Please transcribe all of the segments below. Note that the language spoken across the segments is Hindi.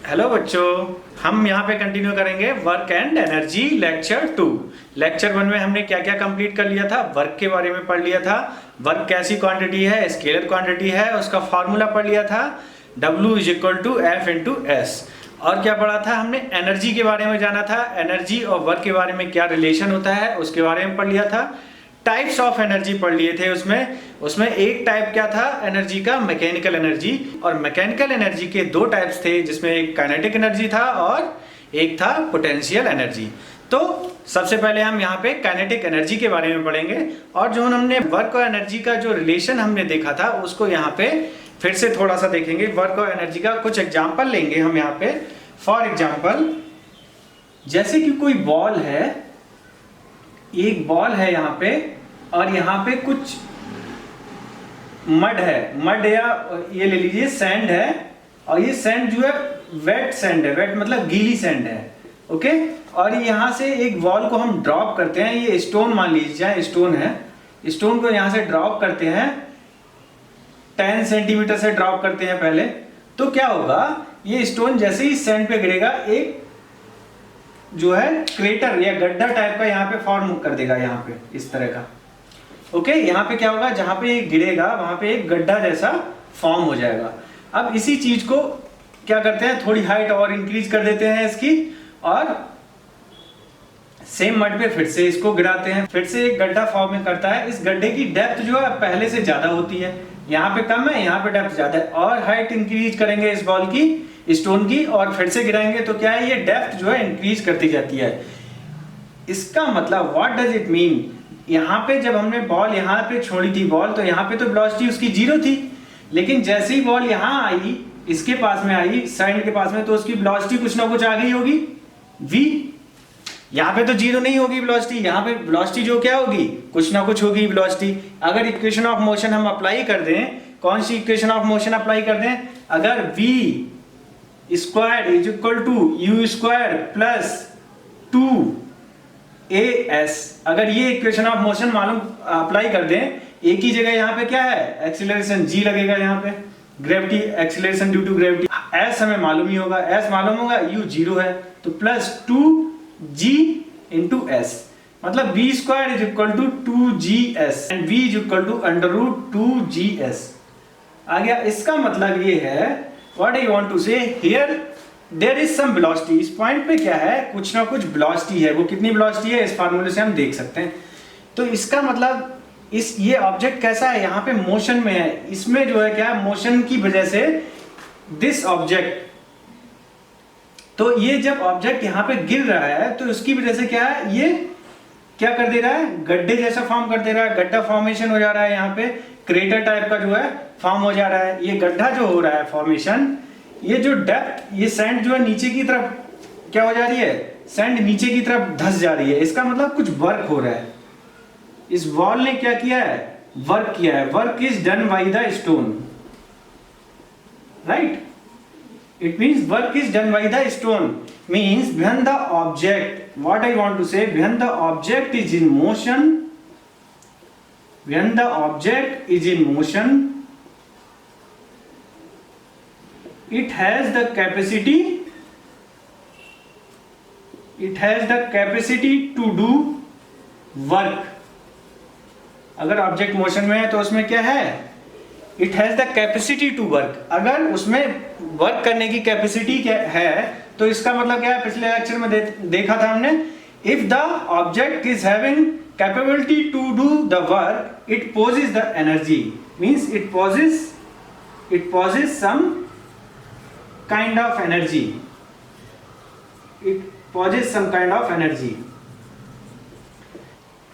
हेलो बच्चों, हम यहाँ पे कंटिन्यू करेंगे work and energy lecture 2। Lecture 1 में हमने क्या क्या कंप्लीट कर लिया था, वर्क के बारे में पढ़ लिया था। वर्क कैसी क्वांटिटी है, स्केलर क्वांटिटी है, उसका फॉर्मूला पढ़ लिया था, W = F/S। और क्या पढ़ा था हमने, एनर्जी के बारे में जाना था, एनर्जी और वर्क के बारे में क्या रिलेशन होता है उसके बारे में पढ़ लिया था। टाइप्स ऑफ एनर्जी पढ़ लिए थे उसमें एक टाइप क्या था एनर्जी का, मैकेनिकल एनर्जी। और मैकेनिकल एनर्जी के दो टाइप्स थे, जिसमें एक काइनेटिक एनर्जी था और एक था पोटेंशियल एनर्जी। तो सबसे पहले हम यहाँ पे काइनेटिक एनर्जी के बारे में पढ़ेंगे, और जो हमने वर्क और एनर्जी का जो रिलेशन हमने देखा था उसको यहाँ पे फिर से थोड़ा सा देखेंगे। वर्क और एनर्जी का कुछ एग्जाम्पल लेंगे हम यहाँ पे। फॉर एग्जाम्पल, जैसे कि कोई बॉल है, एक बॉल है यहाँ पे, और यहाँ पे कुछ मड या ये ले लीजिए सैंड है, और ये सैंड जो है वेट सैंड है, वेट मतलब गीली सैंड है, ओके। और यहाँ से एक बॉल को हम ड्रॉप करते हैं, ये स्टोन मान लीजिए, स्टोन है, स्टोन को यहाँ से ड्रॉप करते हैं, 10 सेंटीमीटर से ड्रॉप करते हैं पहले। तो क्या होगा, ये स्टोन जैसे ही सैंड पे गिरेगा एक जो है क्रेटर या गड्ढा टाइप का यहाँ पे फॉर्म कर देगा, यहाँ पे इस तरह का, ओके। यहाँ पे क्या होगा, जहां पे गिरेगा वहां पे एक गड्ढा जैसा फॉर्म हो जाएगा। अब इसी चीज को क्या करते हैं, थोड़ी हाइट और इंक्रीज कर देते हैं इसकी, और सेम मड पे फिर से इसको गिराते हैं, फिर से एक गड्ढा फॉर्म करता है। इस गड्ढे की डेप्थ जो है पहले से ज्यादा होती है, यहाँ पे कम है, यहाँ पे डेप्थ ज्यादा है, और हाइट इंक्रीज करेंगे इस बॉल की, स्टोन की, और फिर से गिराएंगे तो क्या है, ये डेप्थ जो है इंक्रीज करती जाती है। इसका मतलब व्हाट डज इट मीन, यहाँ पे जब हमने बॉल यहाँ पे छोड़ी थी बॉल, तो यहाँ पे तो वेलोसिटी उसकी 0 थी, लेकिन जैसे ही बॉल यहाँ आई, इसके पास में आई, सैंड के पास में, तो उसकी वेलोसिटी कुछ ना कुछ आ गई होगी, v। यहाँ पे तो 0 नहीं होगी वेलोसिटी, यहाँ पे वेलोसिटी जो क्या होगी, कुछ ना कुछ होगी वेलोसिटी। अगर इक्वेशन ऑफ मोशन हम अप्लाई कर दें, कौन सी इक्वेशन ऑफ मोशन अप्लाई कर दें, अगर v² = u² + 2as, अगर ये इक्वेशन ऑफ मोशन मालूम अप्लाई कर दें, एक ही जगह यहाँ पे क्या है, एक्सीलरेशन g लगेगा, यहाँ पे gravity, acceleration due to gravity, s हमें मालूम ही होगा, s मालूम होगा, u 0 है, तो +2g × s, मतलब v² = 2gs and v = √2gs आ गया। इसका मतलब ये है, what I want to say here, there is some velocity। इस पॉइंट पे क्या है, कुछ ना कुछ वेलोसिटी है, वो कितनी वेलोसिटी है इस फार्मूले से हम देख सकते हैं। तो इसका मतलब ये ऑब्जेक्ट कैसा है, यहाँ पे मोशन में है, इसमें जो है क्या, मोशन की वजह से दिस ऑब्जेक्ट, तो ये जब ऑब्जेक्ट यहाँ पे गिर रहा है तो उसकी वजह से क्या है, ये क्या कर दे रहा है, गड्ढे जैसा फॉर्म कर दे रहा है, गड्ढा फॉर्मेशन हो जा रहा है, यहाँ पे क्रेटर टाइप का जो है फॉर्म हो जा रहा है। ये गड्ढा जो हो रहा है फॉर्मेशन, ये जो डेप्थ, ये सैंड जो है नीचे की तरफ क्या हो जा रही है, सैंड नीचे की तरफ धस जा रही है, इसका मतलब कुछ वर्क हो रहा है। इस वॉल ने क्या किया है, वर्क किया है। Work is done by the stone, right, it means work is done by the stone, means when the object, what I want to say, when the object is in motion, when the object is in motion, it has the capacity to do work। अगर ऑब्जेक्ट मोशन में है तो उसमें क्या है, it has the capacity to work। अगर उसमें वर्क करने की कैपेसिटी क्या है, तो इसका मतलब क्या है, पिछले लेक्चर में देखा था हमने, if the object is having capability to do the work, it possesses the energy, means it possesses some kind of energy, it possesses some kind of energy।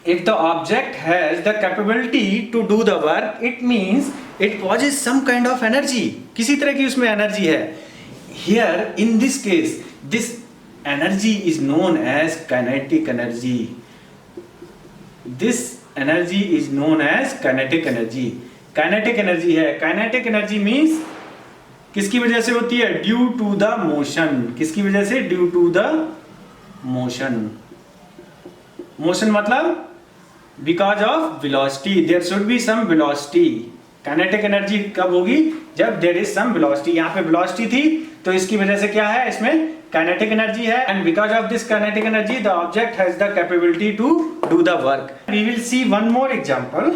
if the object has the capability to do the work, it means it possesses some kind of energy, किसी तरह की उसमें एनर्जी है। here in this case, this energy is known as kinetic energy, this energy is known as kinetic energy। kinetic energy है, kinetic energy means किसकी वजह से होती है, ड्यू टू द मोशन, किसकी वजह से, due to the motion. Motion मतलब because of velocity, there should be some velocity. Kinetic energy कब होगी, जब देयर इज सम वेलोसिटी। यहाँ पे वेलोसिटी थी तो इसकी वजह से क्या है, इसमें काइनेटिक एनर्जी है, and because of this kinetic energy the object has the capability to do the work. We will see one more example.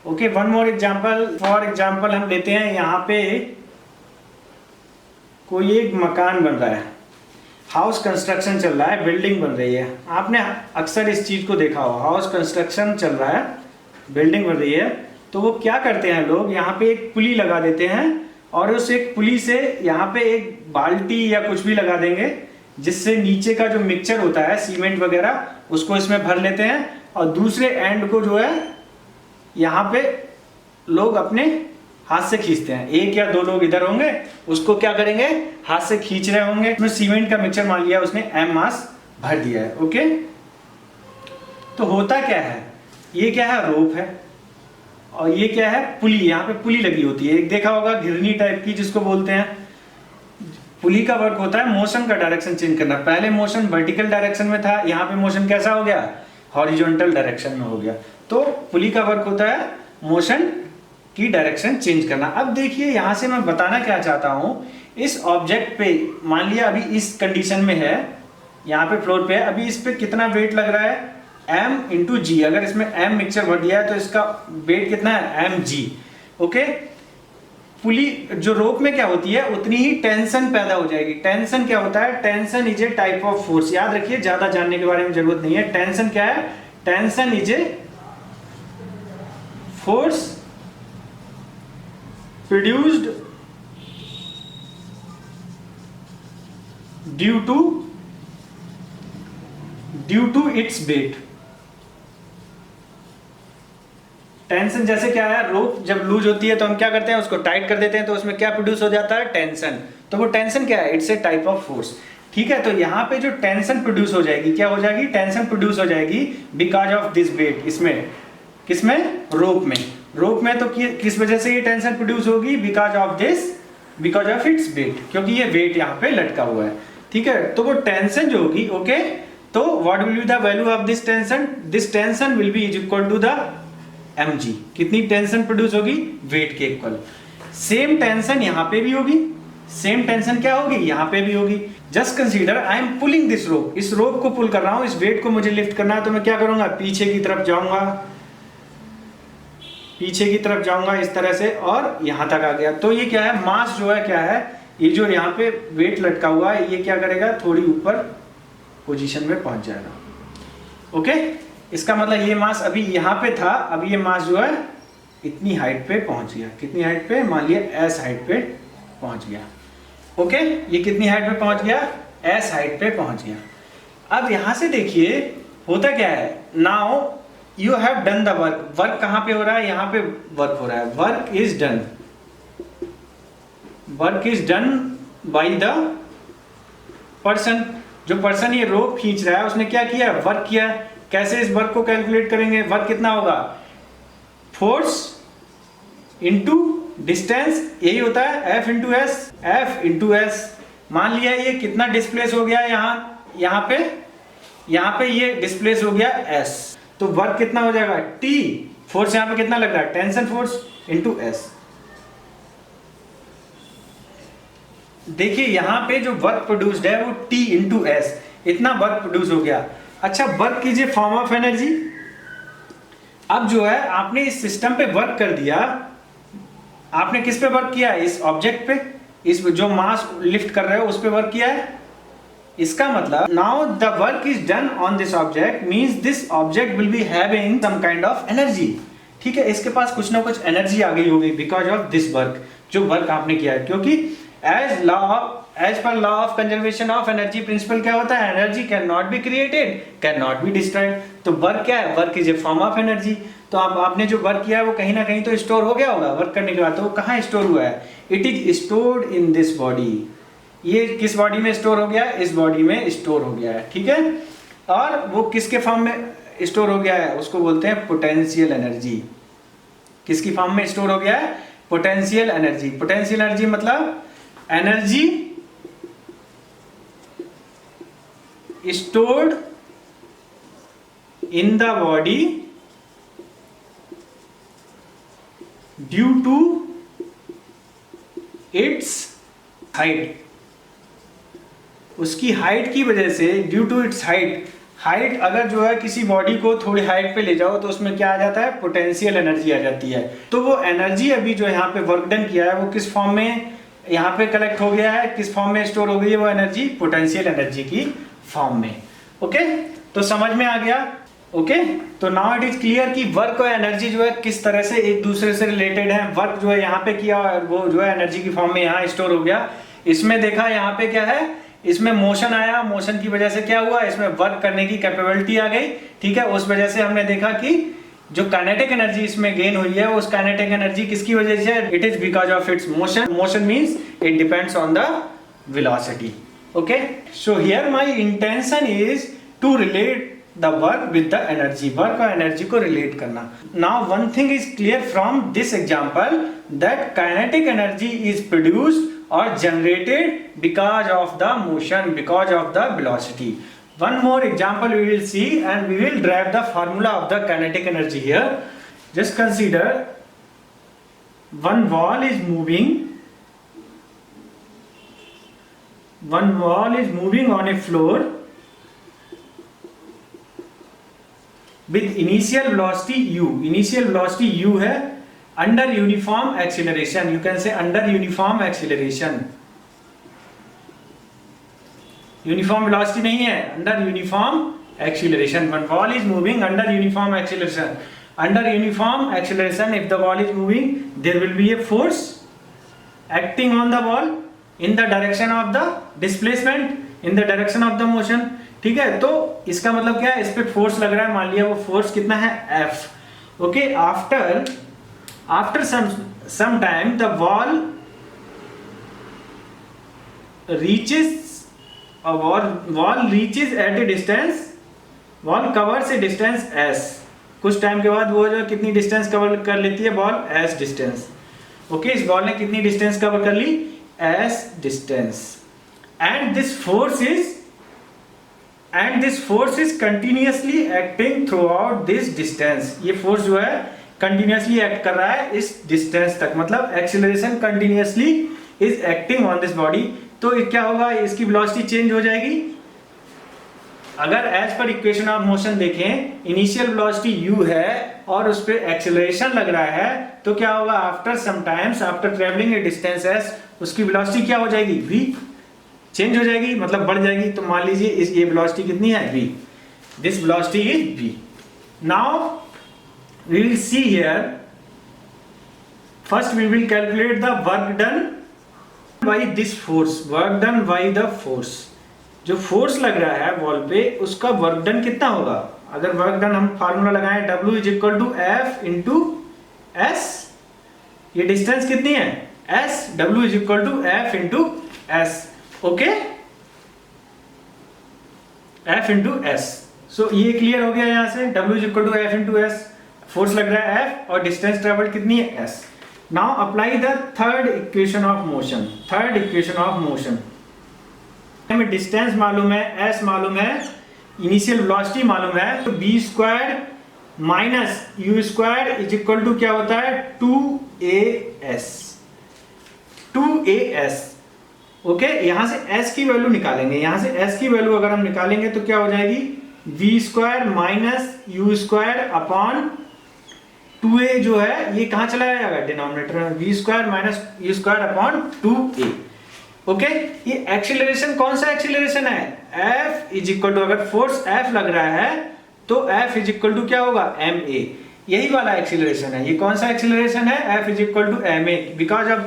Okay, one more example. For example हम लेते हैं यहाँ पे कोई एक मकान बन रहा है, हाउस कंस्ट्रक्शन चल रहा है, बिल्डिंग बन रही है। आपने अक्सर इस चीज को देखा हो, हाउस कंस्ट्रक्शन चल रहा है, बिल्डिंग बन रही है, तो वो क्या करते हैं लोग, यहाँ पे एक पुली लगा देते हैं और उस एक पुली से यहाँ पे एक बाल्टी या कुछ भी लगा देंगे, जिससे नीचे का जो मिक्सचर होता है सीमेंट वगैरह उसको इसमें भर लेते हैं, और दूसरे एंड को जो है यहाँ पे लोग अपने हाथ से खींचते हैं। एक या दो लोग इधर होंगे, उसको क्या करेंगे, हाथ से खींच रहे होंगे। उसमें सीमेंट का मिक्सचर मान लिया उसने, एम मास भर दिया है। ओके, तो होता क्या है, ये क्या है, रोप है, और ये क्या है, पुली। यहाँ पे पुली लगी होती है, एक देखा होगा घिरनी टाइप की जिसको बोलते हैं। पुली का वर्क होता है मोशन का डायरेक्शन चेंज करना। पहले मोशन वर्टिकल डायरेक्शन में था, यहाँ पे मोशन कैसा हो गया, हॉरिजॉन्टल डायरेक्शन में हो गया। तो पुली का वर्क होता है मोशन की डायरेक्शन चेंज करना। अब देखिए यहाँ से मैं बताना क्या चाहता हूँ, इस ऑब्जेक्ट पे मान लिया अभी इस कंडीशन में है, यहाँ पे फ्लोर पे है, अभी इस पे कितना वेट लग रहा है, m इंटू जी। अगर इसमें m मिक्सचर भर दिया है तो इसका वेट कितना है, mg। ओके, पुली जो रोप में क्या होती है, उतनी ही टेंशन पैदा हो जाएगी। टेंशन क्या होता है, tension is A type of force. याद रखिए, ज्यादा जानने के बारे में जरूरत नहीं है। टेंशन क्या है, tension is a force produced due to its weight. Tension जैसे क्या है, रोप जब लूज होती है तो हम क्या करते हैं, उसको टाइट कर देते हैं, तो उसमें क्या प्रोड्यूस हो जाता है, टेंशन। तो वो टेंशन क्या है, it's a type of force. ठीक है, तो यहाँ पे जो टेंशन प्रोड्यूस हो जाएगी, क्या हो जाएगी, टेंशन प्रोड्यूस हो जाएगी बिकॉज ऑफ दिस वेट। इसमें किसमें, रोप में। रोप में तो किस वजह से ये टेंशन प्रोड्यूस होगी, बिकॉज ऑफ इट्स वेट, क्योंकि ये वेट यहाँ पे लटका हुआ है। ठीक है, तो वो टेंशन जो होगी, ओके, तो what will be the value of this tension, this tension will be is equal to the mg। कितनी टेंशन प्रोड्यूस होगी, वेट के इक्वल। सेम टेंशन यहाँ पे भी होगी, सेम टेंशन क्या होगी, यहाँ पे भी होगी। Just consider I am pulling this रोप, इस रोप को पुल कर रहा हूं, इस वेट को मुझे लिफ्ट करना है, तो मैं क्या करूंगा, पीछे की तरफ जाऊंगा, पीछे की तरफ जाऊंगा इस तरह से, और यहां तक आ गया। तो ये क्या है, मास जो है क्या है, ये जो यहाँ पे वेट लटका हुआ है, ये क्या करेगा, थोड़ी ऊपर पोजीशन में पहुंच जाएगा। ओके, इसका मतलब ये मास अभी यहाँ पे था, अभी ये मास जो है इतनी हाइट पे पहुंच गया। कितनी हाइट पे, मान लिया s हाइट पे पहुंच गया। ओके, ये कितनी हाइट पे पहुंच गया, s हाइट पे पहुंच गया। अब यहां से देखिए होता क्या है, now you have done the work. Work कहां पे हो रहा है, यहाँ पे वर्क हो रहा है। Work is done by the person. जो पर्सन ये रोप खींच रहा है, उसने क्या किया, वर्क किया। कैसे इस वर्क को कैलकुलेट करेंगे, वर्क कितना होगा, फोर्स इंटू डिस्टेंस, यही होता है F इंटू एस। मान लिया ये कितना डिस्प्लेस हो गया, यहाँ पे ये डिस्प्लेस हो गया S, तो वर्क कितना हो जाएगा, T। फोर्स यहाँ पे कितना लग रहा है, टेंशन फोर्स इंटू S। देखिए यहाँ पे जो वर्क प्रोड्यूस्ड है वो T इंटू S, इतना वर्क प्रोड्यूस हो गया। अच्छा, वर्क कीजिए फॉर्म ऑफ एनर्जी। अब जो है आपने इस सिस्टम पे वर्क कर दिया, आपने किस पे वर्क किया है, इस ऑब्जेक्ट पे, इस जो मास लिफ्ट कर रहे हो उस पे वर्क किया है। इसका मतलब now the work is done on this object, means this object will be having some kind of energy. ठीक है, इसके पास कुछ ना कुछ एनर्जी आ गई होगी बिकॉज ऑफ दिस वर्क, जो वर्क आपने किया है। क्योंकि as per law of conservation of energy principle क्या होता है, energy can not be created, can not be destroyed. तो वर्क क्या है, work is a form of energy. तो आपने जो वर्क किया है वो कहीं ना कहीं तो स्टोर हो गया होगा वर्क करने के बाद। तो कहाँ स्टोर हुआ है, it is stored in this body. ये किस बॉडी में स्टोर हो गया, इस बॉडी में स्टोर हो गया है। ठीक है, और वो किसके फॉर्म में स्टोर हो गया है, उसको बोलते हैं पोटेंशियल एनर्जी। किसकी फॉर्म में स्टोर हो गया है, पोटेंशियल एनर्जी। पोटेंशियल एनर्जी मतलब energy stored in the body due to its height। उसकी हाइट की वजह से, ड्यू टू इट्स हाइट अगर जो है किसी बॉडी को थोड़ी हाइट पे ले जाओ तो उसमें क्या आ जाता है, पोटेंशियल एनर्जी आ जाती है। तो वो एनर्जी अभी जो यहाँ पे वर्क डन किया है वो किस फॉर्म में यहाँ पे कलेक्ट हो गया है, किस फॉर्म में स्टोर हो गई है वो एनर्जी, पोटेंशियल एनर्जी की फॉर्म में। ओके, तो समझ में आ गया। ओके, तो नाउ इट इज क्लियर कि वर्क और एनर्जी जो है किस तरह से एक दूसरे से रिलेटेड है। वर्क जो है यहाँ पे किया और वो जो है एनर्जी की फॉर्म में यहाँ स्टोर हो गया। इसमें देखा यहाँ पे क्या है, इसमें मोशन आया, मोशन की वजह से क्या हुआ, इसमें वर्क करने की कैपेबिलिटी आ गई। ठीक है, उस वजह से हमने देखा कि जो काइनेटिक एनर्जी इसमें गेन हुई है उस काइनेटिक एनर्जी किसकी वजह से, it is because of its motion. Motion means it depends on the velocity. Okay, so here my intention is to relate the work with the energy, work और एनर्जी को रिलेट करना। Now one thing is clear from this example that kinetic energy is produced or generated because of the motion, because of the velocity. One more example we will see and we will derive the formula of the kinetic energy here. Just consider one wall is moving on a floor with initial velocity u. Initial velocity u है under uniform acceleration, you can say under uniform acceleration. Uniform velocity नहीं है, under uniform acceleration. One ball is moving under uniform acceleration. Under uniform acceleration, if the ball is moving, there will be a force acting on the ball in the direction of the displacement, in the direction of the motion. ठीक है, तो इसका मतलब क्या है, इस पे फोर्स लग रहा है, मान लिया वो फोर्स कितना है, F. Okay, after some time the wall reaches at a distance, wall covers a distance s. कुछ टाइम के बाद वो जो कितनी डिस्टेंस कवर कर लेती है बॉल, s डिस्टेंस। ओके, इस बॉल ने कितनी डिस्टेंस कवर कर ली, s distance. And this force is continuously acting through out this distance. ये फोर्स जो है कंटिन्यूअसली एक्ट कर रहा है इस डिस्टेंस तक, मतलब acceleration continuously is acting on this body. तो क्या होगा, इसकी वेलोसिटी चेंज हो जाएगी। अगर as per equation of motion देखें, इनिशियल वेलोसिटी u है और उस पर एक्सीलरेशन लग रहा है, तो क्या होगा, after some times, after travelling a distance s, उसकी वेलोसिटी क्या हो जाएगी, v, चेंज हो जाएगी, मतलब बढ़ जाएगी। तो मान लीजिए ये वेलोसिटी कितनी है, v, this velocity is v। Now we will see here, first we will calculate the work done by this force, work done by the force। जो फोर्स लग रहा है वॉल पे उसका वर्क डन कितना होगा। अगर वर्क डन हम फार्मूला लगाएं, W is equal to F into S, ये डिस्टेंस कितनी है, S, W is equal to F into S। Okay, F into S। सो ये क्लियर हो गया, यहां से W is equal to F into S, force लग रहा है F और डिस्टेंस ट्रेवल्ड कितनी है, S। Now apply the third equation of motion. Third equation of motion हमें डिस्टेंस मालूम है, S मालूम है, इनिशियल वेलोसिटी मालूम है, तो b square minus u square is equal to क्या होता है, 2as। 2as। ओके, यहां से s की वैल्यू निकालेंगे, यहां से s की वैल्यू अगर हम निकालेंगे तो क्या हो जाएगी, v square minus u square upon 2a जो है ये कहां चला जाएगा, डिनोमिनेटर में, v square minus u square upon 2a। Okay, ये एक्सीलरेशन कौन सा एक्सीलरेशन है, F इज इक्वल टू, अगर फोर्स F लग रहा है तो F इज इक्वल टू क्या होगा, ma, यही वाला एक्सीलरेशन है। ये कौन सा एक्सीलरेशन है, F is equal to ma, because of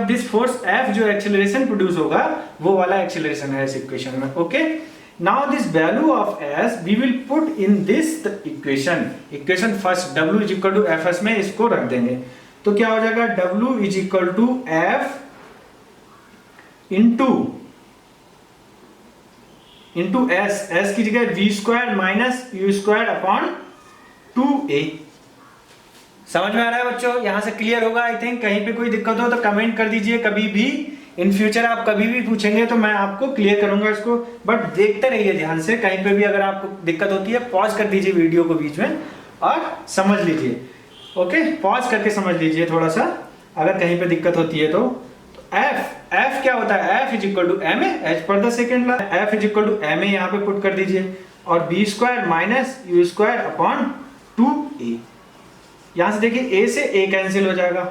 this force F जो एक्सीलरेशन प्रोड्यूस होगा वो वाला एक्सीलरेशन है इस इक्वेशन में। Okay, now this value of s we will put in this equation first, W is equal to Fs में इसको रख देंगे, तो क्या हो जाएगा, W is equal to F into s की जगह v square minus u square upon 2a। समझ में आ रहा है बच्चों, यहां से क्लियर होगा आई थिंक। कहीं पे कोई दिक्कत हो तो कमेंट कर दीजिए, कभी भी इन फ्यूचर आप कभी भी पूछेंगे तो मैं आपको क्लियर करूंगा इसको, बट देखते रहिए ध्यान से। कहीं पे भी अगर आपको दिक्कत होती है पॉज कर दीजिए वीडियो को बीच में और समझ लीजिए। ओके, पॉज करके समझ लीजिए थोड़ा सा, अगर कहीं पे दिक्कत होती है तो एफ क्या होता है, F is equal to M A as per the second law, F is equal to M A यहाँ पे पुट कर दीजिए, और V square minus you square upon 2a। यहां से देखिए a से a कैंसिल हो जाएगा,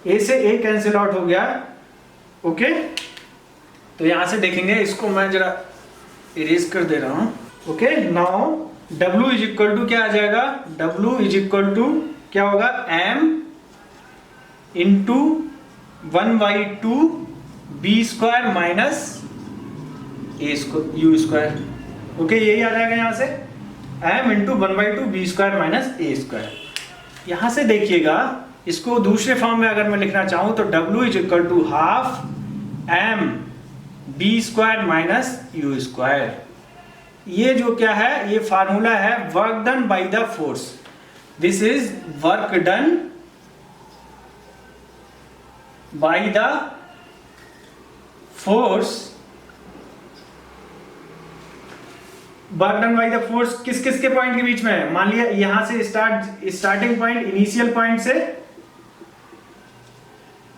a से a कैंसिल आउट हो गया। ओके, तो यहां से देखेंगे, इसको मैं जरा इरेज कर दे रहा हूं। Okay, now w is equal to क्या आ जाएगा, w इज इक्वल टू क्या होगा, m into 1/2 V square minus you square. Okay, यही आ जाएगा यहां से, m into 1/2 V square minus A square. यहां से देखिएगा, इसको दूसरे फॉर्म में अगर मैं लिखना चाहूं तो w is equal to half m v square minus you square. ये जो क्या है, ये फार्मूला है work done by the force. This is work done by the force, work done by the force किस किस के पॉइंट के बीच में है। मान लिया यहां से स्टार्टिंग पॉइंट, इनिशियल पॉइंट से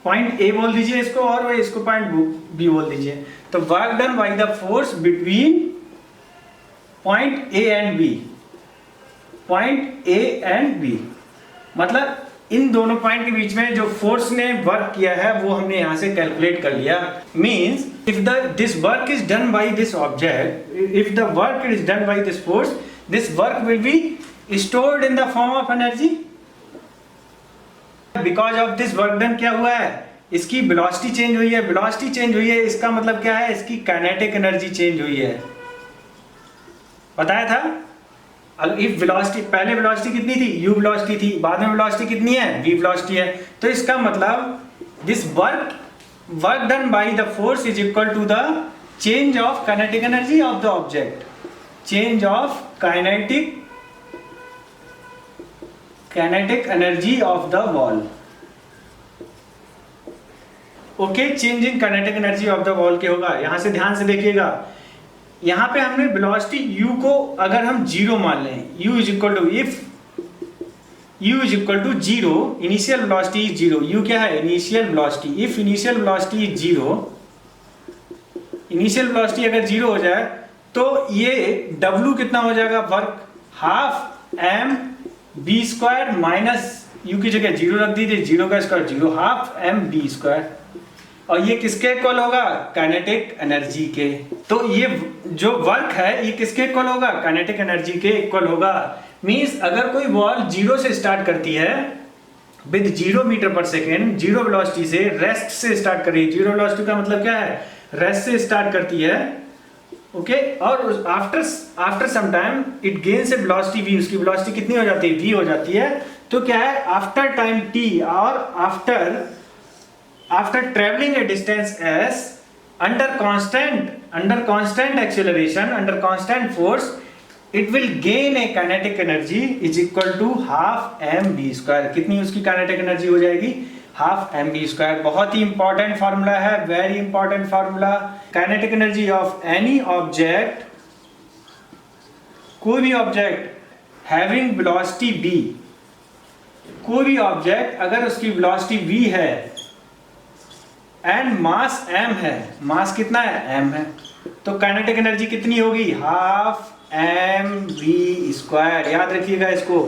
पॉइंट ए बोल दीजिए इसको, और इसको पॉइंट बी बोल दीजिए। तो work done by the force between point A and B, point A and B, मतलब इन दोनों पॉइंट के बीच में जो फोर्स ने वर्क किया है वो हमने यहां से कैलकुलेट कर लिया। Means if this work is done by this object, if the work is done by this force, this work will be stored in the form of energy. Because of this work done क्या हुआ है, इसकी वेलोसिटी चेंज हुई है, वेलोसिटी चेंज हुई है, इसका मतलब क्या है, इसकी काइनेटिक एनर्जी चेंज हुई है। बताया था, इफ वेलोसिटी, पहले वेलोसिटी कितनी थी, u वेलोसिटी थी, बाद में वेलोसिटी कितनी है, v वेलोसिटी है। तो इसका मतलब this work done by the force is equal to the change of kinetic energy of the object, change of kinetic energy of the wall. Okay, change in kinetic energy of the wall क्या होगा, यहां से ध्यान से देखिएगा, यहां पे हमने वेलोसिटी u को अगर हम 0 मान लें, u is equal to, if u is equal to 0, initial velocity is 0, u क्या है, initial velocity. If initial velocity is 0, initial velocity अगर 0 हो जाए तो ये w कितना हो जाएगा, work half m v square minus u की जगह 0 रख दीजिए, 0 का square 0, half m v square. और ये किसके इक्वल होगा, काइनेटिक एनर्जी के। तो ये जो वर्क है ये किसके इक्वल होगा, काइनेटिक एनर्जी के इक्वल होगा। मींस अगर कोई बॉल 0 से स्टार्ट करती है with 0 metre per second, 0 velocity से, रेस्ट से स्टार्ट कर रही है, 0 वेलोसिटी का मतलब क्या है, रेस्ट से स्टार्ट करती है। ओके, और after some time it gains a velocity v, उसकी वेलोसिटी कितनी हो जाती है, v हो जाती है। तो क्या है, आफ्टर टाइम t और after traveling a distance s under constant acceleration, under constant force, it will gain a kinetic energy is equal to half mv square। कितनी उसकी kinetic energy हो जाएगी, half mv square। बहुत ही important formula है, very important formula। kinetic energy of any object, कोई भी object having velocity v, कोई भी object अगर उसकी velocity v है एंड मास m है, मास कितना है, m है, तो काइनेटिक एनर्जी कितनी होगी, हाफ m v स्क्वायर। याद रखिएगा इसको,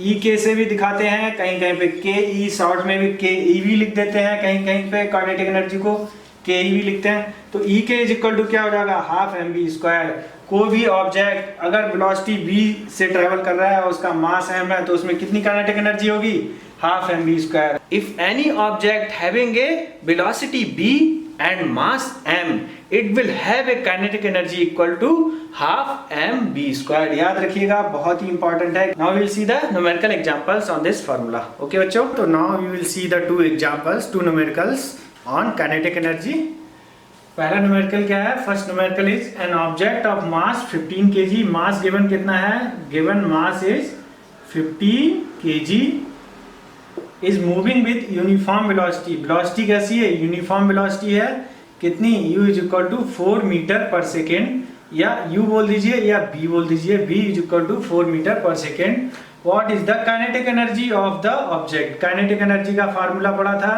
e के से भी दिखाते हैं, कहीं कहीं पे के ई शॉर्ट में भी के ई भी लिख देते हैं, कहीं कहीं पे काइनेटिक एनर्जी को के ई भी लिखते हैं। तो e k is equal to क्या हो जाएगा, हाफ m v स्क्वायर। कोई भी ऑब्जेक्ट अगर वेलोसिटी v से ट्रेवल कर रहा है और उसका मास m है, तो उसमें कितनी काइनेटिक एनर्जी होगी, half mv square। If any object having a velocity b and mass m, it will have a kinetic energy equal to half mv square। याद रखिएगा, बहुत ही इंपॉर्टेंट है। Now we will see the numerical examples on this formula। Okay बच्चों, तो now we will see the two examples, two numericals on kinetic energy। पहला न्यूमेरिकल क्या है, first numerical is an object of mass 15 kg, mass given कितना है, given mass is 15 kg, is moving with uniform velocity. Velocity कैसी है, यूनिफॉर्म वेलोसिटी है, कितनी, u is equal to 4 metre per second, या u बोल दीजिए या b बोल दीजिए, v is equal to 4 metre per second. What is the kinetic energy of the object, kinetic energy का फार्मूला पढ़ा था,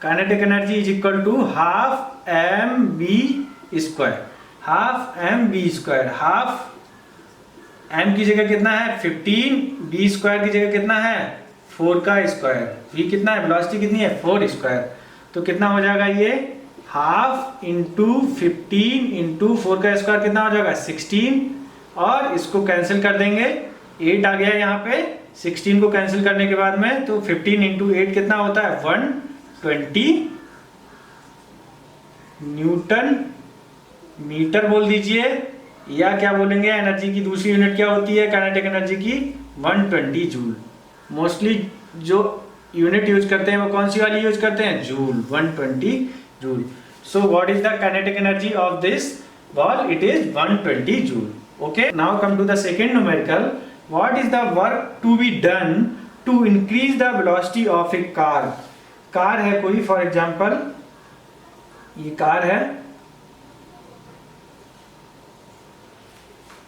kinetic energy is equal to half M B square, half M B square, half m की जगह कितना है 15, बी स्क्वायर की जगह कितना है 4 का स्क्वायर, वी कितना है वेलोसिटी कितनी है 4 स्क्वायर, तो कितना हो जाएगा ये हाफ इंटू 15 इंटू 4 का स्क्वायर कितना हो जाएगा 16, और इसको कैंसिल कर देंगे 8 आ गया यहाँ पे, 16 को कैंसिल करने के बाद में तो 15 इंटू 8 कितना होता है 120 न्यूटन मीटर बोल दीजिए, या क्या बोलेंगे एनर्जी की दूसरी यूनिट क्या होती है काइनेटिक एनर्जी की 120 जूल। मोस्टली जो यूनिट यूज करते हैं वो कौन सी वाली यूज करते हैं joule, 120 joule. So what is the kinetic energy of this ball, it is 120 joule. Okay, now come to the second numerical, what is the work to be done to increase the velocity of a car. Car है कोई, फॉर एग्जांपल ये कार है,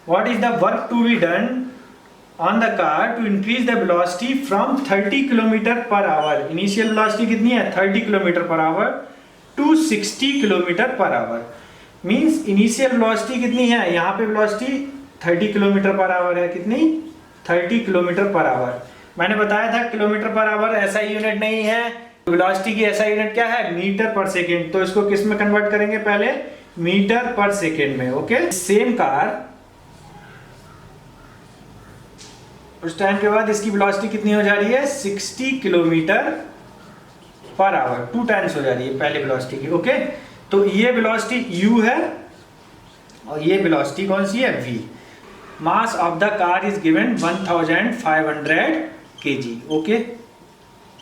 what is the work to be done on the car to increase the velocity from 30 km per hour, initial velocity कितनी है 30 km per hour to 60 km per hour, means initial velocity कितनी है, यहाँ पे velocity 30 km per hour है, कितनी 30 km per hour। मैंने बताया था किलोमीटर पर आवर ऐसा यूनिट नहीं है, वेलोसिटी की ऐसा यूनिट क्या है मीटर पर सेकेंड, तो इसको किस में कन्वर्ट करेंगे पहले मीटर पर सेकेंड में। ओके, सेम कार उस टाइम के बाद इसकी वेलोसिटी कितनी हो जा रही है 60 किलोमीटर पर आवर, 2 टाइम्स हो जा रही है पहले वेलोसिटी की। ओके, तो ये वेलोसिटी u है और ये वेलोसिटी कौन सी है v। Mass of the car is given 1500 kg। Okay,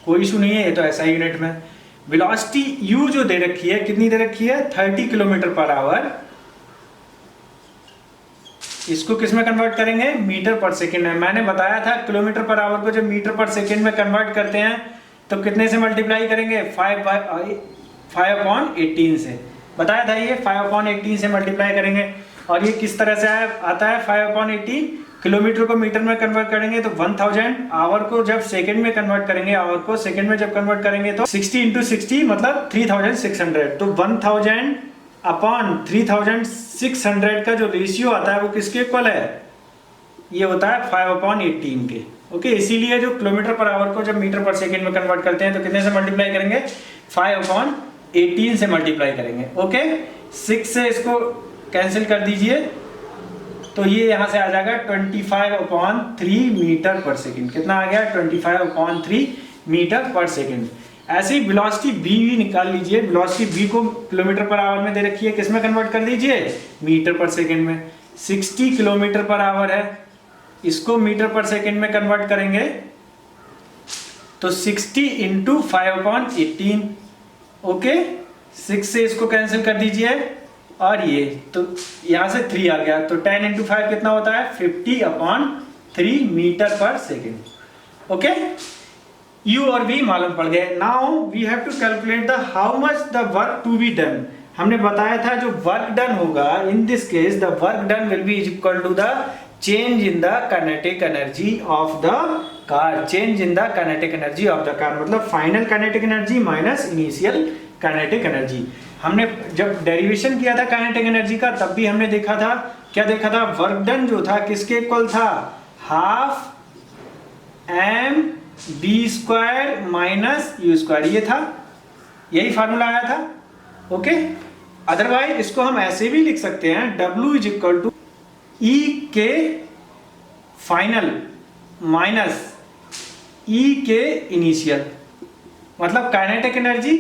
कोई इशू नहीं है, ये तो ऐसा यूनिट में। वेलोसिटी u जो दे रखी है कितनी दे रखी है 30 किलोमीटर पर आवर, इसको किस में कन्वर्ट करेंगे मीटर पर सेकेंड में। मैंने बताया था किलोमीटर पर आवर को जब मीटर पर सेकेंड में कन्वर्ट करते हैं तो कितने से मल्टीप्लाई करेंगे 5/18 से, बताया था ये 5/18 से मल्टीप्लाई करेंगे। और ये किस तरह से आता है 5/18, किलोमीटर को मीटर में कन्वर्ट करेंगे तो 1000, आवर को जब सेकेंड में कन्वर्ट करेंगे, आवर को सेकेंड में जब कन्वर्ट करेंगे तो 60 इंटू 60 मतलब 3600, तो 1000 अपॉन 3600 का जो रेशियो आता है वो किसके इक्वल है, ये होता है 5/18 के। ओके, इसीलिए जो किलोमीटर पर आवर को जब मीटर पर सेकेंड में कन्वर्ट करते हैं तो कितने से मल्टीप्लाई करेंगे 5/18 से मल्टीप्लाई करेंगे। ओके, 6 से इसको कैंसिल कर दीजिए तो ये यहाँ से आ जाएगा 25/3 मीटर पर सेकेंड, कितना आ गया 25/3 मीटर पर सेकेंड। ऐसे ही वेलोसिटी v भी निकाल लीजिए, वेलोसिटी v को किलोमीटर पर आवर में दे रखी है, किस में कन्वर्ट कर दीजिए मीटर पर सेकेंड में। 60 किलोमीटर पर आवर है, इसको मीटर पर सेकेंड में कन्वर्ट करेंगे तो 60 इंटू 5/18। ओके, 6 से इसको कैंसिल कर दीजिए और ये तो यहाँ से 3 आ गया, तो 10 इंटू 5 कितना होता है 50/3 metre per second. Okay, u और v मालूम पड़ गए। Now we have to calculate the how much the work to be done. हमने बताया था जो वर्क डन होगा in this case the work done will be equal to the change in the kinetic energy of the car, change in the kinetic energy of the car मतलब final kinetic energy minus initial kinetic energy. हमने जब डेरिवेशन किया था काइनेटिक एनर्जी का तब भी हमने देखा था, क्या देखा था, वर्क डन जो था किसके इक्वल था half m v square minus you square, ये था, यही फार्मूला आया था। ओके, अदरवाइज इसको हम ऐसे भी लिख सकते हैं W इज इक्वल टू ई के फाइनल माइनस ई के इनिशियल, मतलब kinetic energy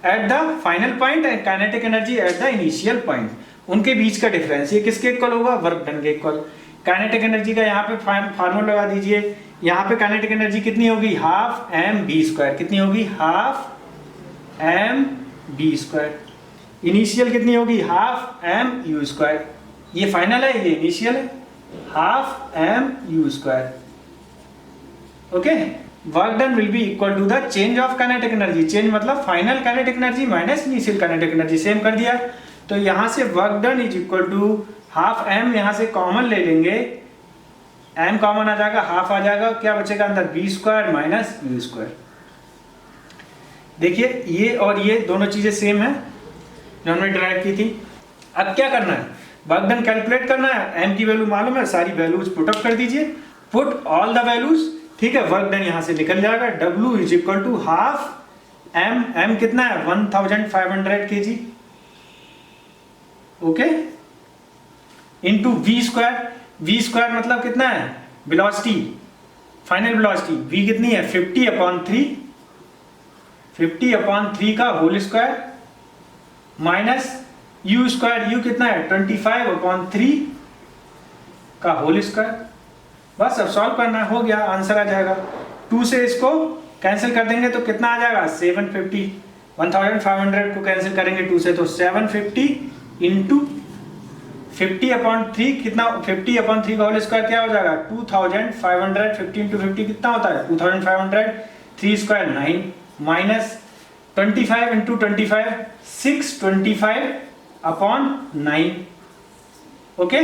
at the final point and kinetic energy at the initial point, उनके बीच का डिफरेंस, ये किसके इक्वल होगा वर्क डन के इक्वल। काइनेटिक एनर्जी का यहाँ पे फार्मूला लगा दीजिए, यहाँ पे काइनेटिक एनर्जी कितनी होगी हाफ एम बी स्क्वायर, कितनी होगी half M B square, initial कितनी होगी हाफ एम यू स्क्वायर, ये फाइनल है ये इनिशियल है half M U square. Okay, work done will be equal to the change of kinetic energy, change मतलब final kinetic energy minus initial kinetic energy, same कर दिया। तो यहाँ से work done is equal to half M, यहाँ से कॉमन ले लेंगे, एम कॉमन आ जाएगा, हाफ आ जाएगा, क्या बचेगा अंदर v square minus you square. देखिए ये और ये दोनों चीजें सेम है जो हमने डिराइव की थी। अब क्या करना है, वर्क डन कैलकुलेट करना है, एम की वैल्यू मालूम है, सारी वैल्यूज पुट अप कर दीजिए, पुट ऑल द वैल्यूज, ठीक है। वर्क डन यहां से निकल जाएगा, W is equal to half m, m कितना है 1500 kg, okay, into v square, v square मतलब कितना है वेलोसिटी, फाइनल वेलोसिटी, वी कितनी है 50/3, 50/3 का whole square minus you square, u कितना है 25/3 का होल स्क्वायर। बस अब सॉल्व करना, हो गया, आंसर आ जाएगा। 2 से इसको कैंसिल कर देंगे तो कितना आ जाएगा 750, 1500 को कैंसिल करेंगे 2 से तो 750 इंटू 50/3 कितना, 50/3 का होल स्क्वायर क्या हो जाएगा 2500, 50 इंटू 50 कितना होता है 2500, 3 square 9 minus 25 into 25 625/9, okay.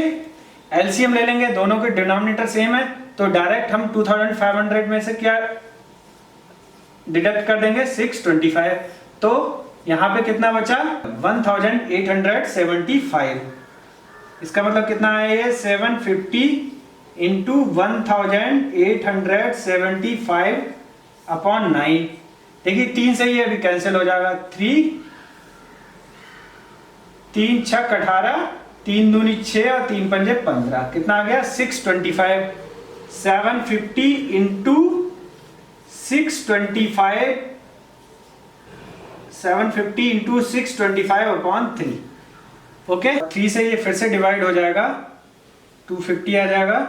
LCM ले लेंगे, दोनों के डिनोमिनेटर सेम है तो डायरेक्ट हम 2500 में से क्या डिडक्ट कर देंगे 625, तो यहां पे कितना बचा 1875। इसका मतलब कितना है ये 750 इंटू 1875/9। देखिए 3 से ही अभी कैंसिल हो जाएगा, 3 6 18, 3 दूनी 6 और 3 पंजे 15, कितना आ गया 625। 750 इंटू 625, 750 इंटू 625/3, ओके। 3 से ये फिर से डिवाइड हो जाएगा, 250 आ जाएगा,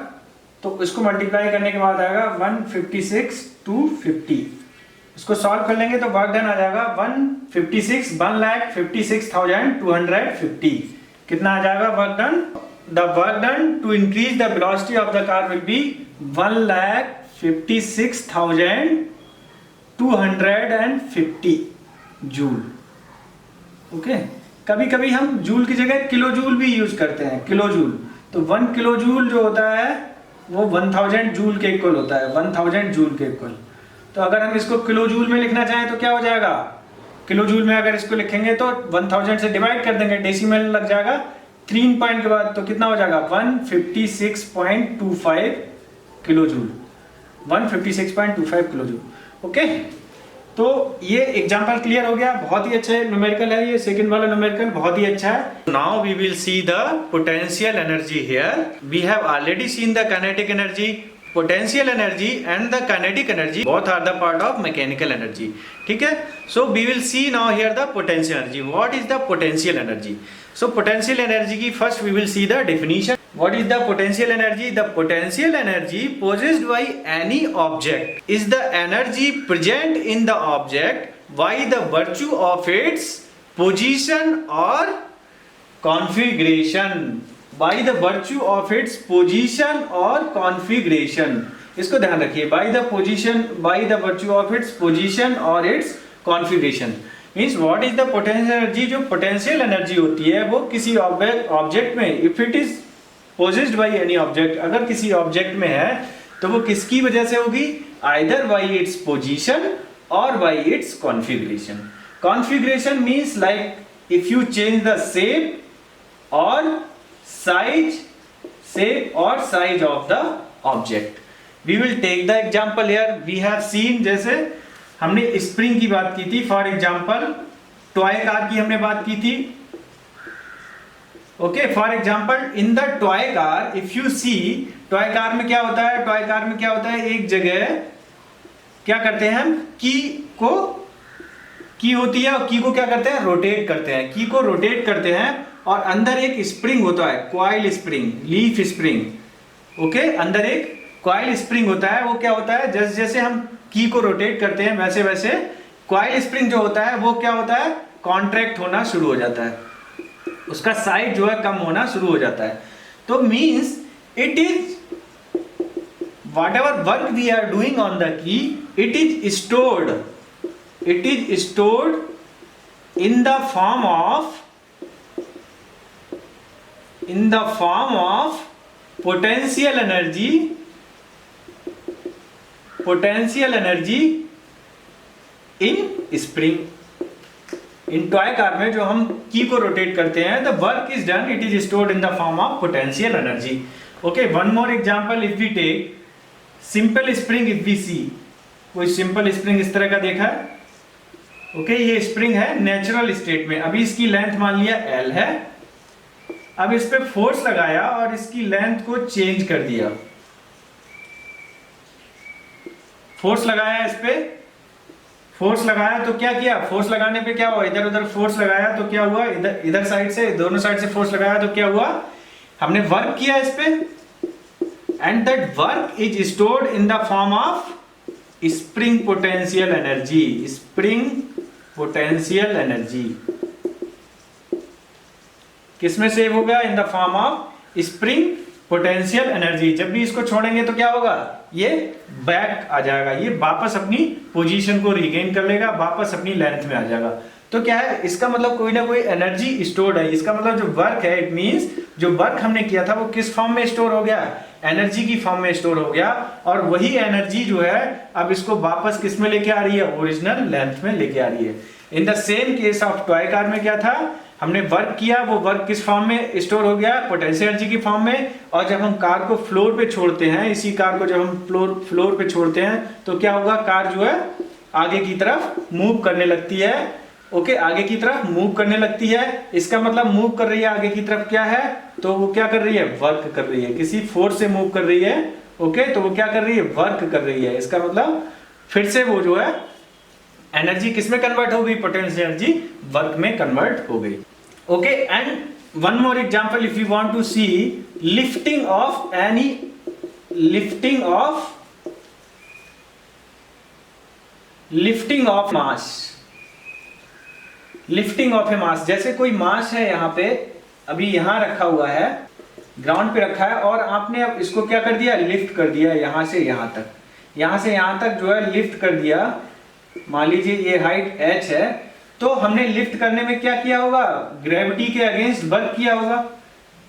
तो इसको मल्टीप्लाई करने के बाद आएगा 156 250। इसको सॉल्व कर लेंगे तो वर्क डन आ जाएगा 1,56,250। कितना आ जाएगा work done, the work done to increase the velocity of the car will be 1,56,250 joule, okay. कभी कभी हम जूल की जगह किलो जूल भी यूज करते हैं, किलो जूल, तो 1 किलो जूल जो होता है वो 1000 जूल के इक्वल होता है, 1000 जूल के इक्वल। तो अगर हम इसको किलो जूल में लिखना चाहें तो क्या हो जाएगा, किलो जूल में अगर इसको लिखेंगे तो 1000 से डिवाइड कर देंगे, डेसिमल लग जाएगा 3 पॉइंट के बाद, तो कितना हो जाएगा 156.25 kilo joule, 156.25 kilo joule, okay. तो ये एग्जांपल क्लियर हो गया, बहुत ही अच्छा न्यूमेरिकल है ये, सेकंड वाला न्यूमेरिकल बहुत ही अच्छा है। Now we will see the potential energy here. We have already seen the kinetic energy, potential energy and the kinetic energy both are the part of mechanical energy, ठीक है। So we will see now here the potential energy. What is the potential energy? So potential energy की first we will see the definition. What is the potential energy? The potential energy possessed by any object is the energy present in the object by the virtue of its position or configuration. By the virtue of its position or configuration. इसको ध्यान रखिए, by the position, by the virtue of its position or its configuration. Means what is the potential energy? जो potential energy होती है वो किसी object में, if it is possessed by any object, अगर किसी object में है तो वो किसकी वजह से होगी, either by its position or by its configuration. Configuration means like if you change the shape or size, shape or size of the object. We will take the example here. We have seen, जैसे हमने स्प्रिंग की बात की थी, फॉर एग्जाम्पल टॉय कार की हमने बात की थी, okay. For example in the toy car, if you see, toy car में क्या होता है, टॉय कार में क्या होता है, एक जगह क्या करते हैं हम, की होती है और की को क्या करते हैं, रोटेट करते हैं, की को रोटेट करते हैं और अंदर एक स्प्रिंग होता है, coil spring, leaf spring, okay. अंदर एक कॉइल स्प्रिंग होता है, वो क्या होता है, जैसे जैसे हम की को रोटेट करते हैं वैसे वैसे कॉइल स्प्रिंग जो होता है वो क्या होता है, कॉन्ट्रैक्ट होना शुरू हो जाता है, उसका साइज जो है कम होना शुरू हो जाता है। तो means it is whatever work we are doing on the key, it is stored in the form of potential energy in spring. इन टॉय कार में जो हम की को रोटेट करते हैं, the work is done, it is stored in the form of potential energy. Okay, one more example, if we take simple spring, if we see, कोई सिंपल स्प्रिंग इस तरह का देखा है। ओके, ये स्प्रिंग है नेचुरल स्टेट में, अभी इसकी लेंथ मान लिया L है, अब इस पे फोर्स लगाया और इसकी लेंथ को चेंज कर दिया, फोर्स लगाया, इस पे फोर्स लगाया तो क्या किया, फोर्स लगाने पे क्या हुआ, इधर उधर फोर्स लगाया तो क्या हुआ, इधर साइड से, दोनों साइड से फोर्स लगाया तो क्या हुआ, हमने वर्क किया इस पे, and that work is stored in the form of spring potential energy. Spring potential energy किसमें सेव हो गया, इन the form of spring potential energy. जब भी इसको छोड़ेंगे तो क्या होगा, ये बैक आ जाएगा, ये वापस अपनी पोजीशन को रिगेन कर लेगा, वापस अपनी लेंथ में आ जाएगा। तो क्या है, इसका मतलब कोई ना कोई एनर्जी स्टोर्ड है। इसका मतलब जो वर्क है, इट मींस जो वर्क हमने किया था वो किस फॉर्म में स्टोर हो गया, एनर्जी की फॉर्म में स्टोर हो गया, और वही एनर्जी जो है अब इसको वापस किस में लेके आ रही है, ओरिजिनल लेंथ में लेके आ रही है। In the same case of toy car में क्या था, हमने वर्क किया, वो वर्क किस फॉर्म में स्टोर हो गया, पोटेंशियल एनर्जी की फॉर्म में, और जब हम कार को फ्लोर पे छोड़ते हैं, इसी कार को जब हम फ्लोर पे छोड़ते हैं तो क्या होगा, कार जो है आगे की तरफ मूव करने लगती है। ओके, आगे की तरफ मूव करने लगती है, इसका मतलब मूव कर रही है आगे की तरफ, क्या है, तो वो क्या कर रही है, वर्क कर रही है, किसी फोर्स से मूव कर रही है। ओके, तो वो क्या कर रही है, वर्क कर रही है। इसका मतलब फिर से वो जो है एनर्जी किस में कन्वर्ट हो गई, पोटेंशियल एनर्जी वर्क में कन्वर्ट हो गई। Okay, and one more example, if you want to see lifting of any, lifting of mass, lifting of a mass, जैसे कोई मास है यहाँ पे, अभी यहाँ रखा हुआ है, ग्राउंड पे रखा है, और आपने अब इसको क्या कर दिया, लिफ्ट कर दिया, यहाँ से यहाँ तक, यहाँ से यहाँ तक जो है लिफ्ट कर दिया। मान लीजिए ये हाइट h है, तो हमने लिफ्ट करने में क्या किया होगा, ग्रेविटी के अगेंस्ट वर्क किया होगा,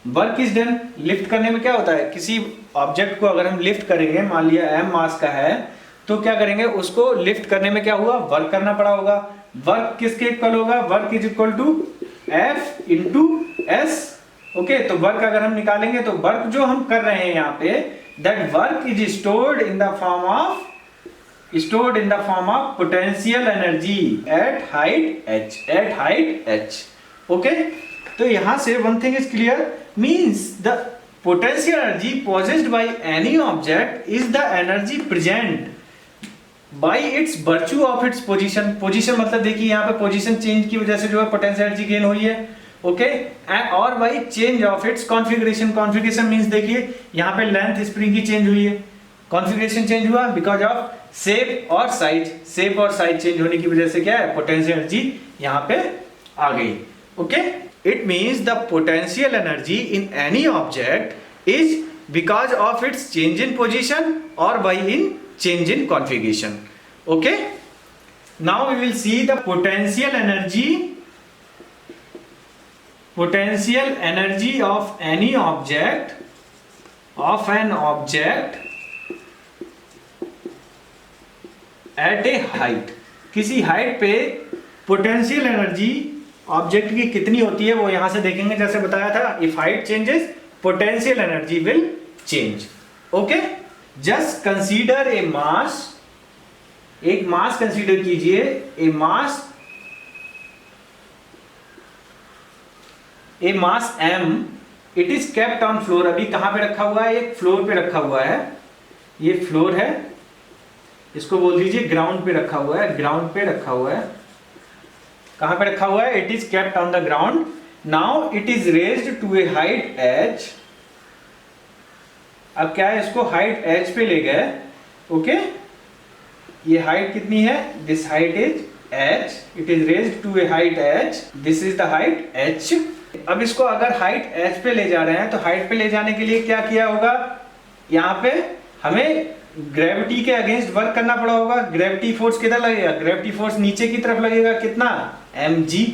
वर्क इज डन। लिफ्ट करने में क्या होता है, किसी ऑब्जेक्ट को अगर हम लिफ्ट करेंगे, मान लिया m मास का है, तो क्या करेंगे, उसको लिफ्ट करने में क्या हुआ, वर्क करना पड़ा होगा। वर्क किसके इक्वल होगा, work is equal to F into s. Okay, तो वर्क अगर हम निकालेंगे तो वर्क जो हम कर रहे हैं यहाँ पे, that work is stored in the form of potential energy at height h। Okay, तो यहां से one thing is clear, means the potential energy possessed by any object is the energy present by its virtue of its position। Position मतलब देखिए यहाँ पे पोजीशन चेंज की वजह से जो है पोटेंशियल एनर्जी गेन हुई है। ओके, और by change of its configuration. Configuration means देखिए यहाँ पे लेंथ स्प्रिंग की चेंज हुई है, कॉन्फ़िगरेशन चेंज हुआ बिकॉज ऑफ शेप और साइज। शेप और साइज चेंज होने की वजह से क्या है, पोटेंशियल एनर्जी यहाँ पे आ गई। Okay, it means the potential energy in any object is because of its change in position और by in change in configuration। okay, now we will see the potential energy of any object, of an object at a height। किसी हाइट पे पोटेंशियल एनर्जी ऑब्जेक्ट की कितनी होती है वो यहां से देखेंगे, जैसे बताया था, if height changes potential energy will change. Okay, just consider a mass, एक मास कंसीडर कीजिए, a mass m, it is kept on floor. अभी कहां पे रखा हुआ है, एक फ्लोर पे रखा हुआ है, ये फ्लोर है, इसको बोल दीजिए ग्राउंड पे रखा हुआ है, ग्राउंड पे रखा हुआ है। कहां पे रखा हुआ है, it is kept on the ground. Now it is raised to a height h। अब क्या है, इसको हाइट h पे ले गए। ओके, ये हाइट कितनी है, this height is h, it is raised to a height h, this is the height h। अब इसको अगर हाइट h पे ले जा रहे हैं तो हाइट पे ले जाने के लिए क्या किया होगा, यहाँ पे हमें ग्रेविटी के अगेंस्ट वर्क करना पड़ा होगा। ग्रेविटी फोर्स कितना लगेगा, ग्रेविटी फोर्स नीचे की तरफ लगेगा, कितना, mg।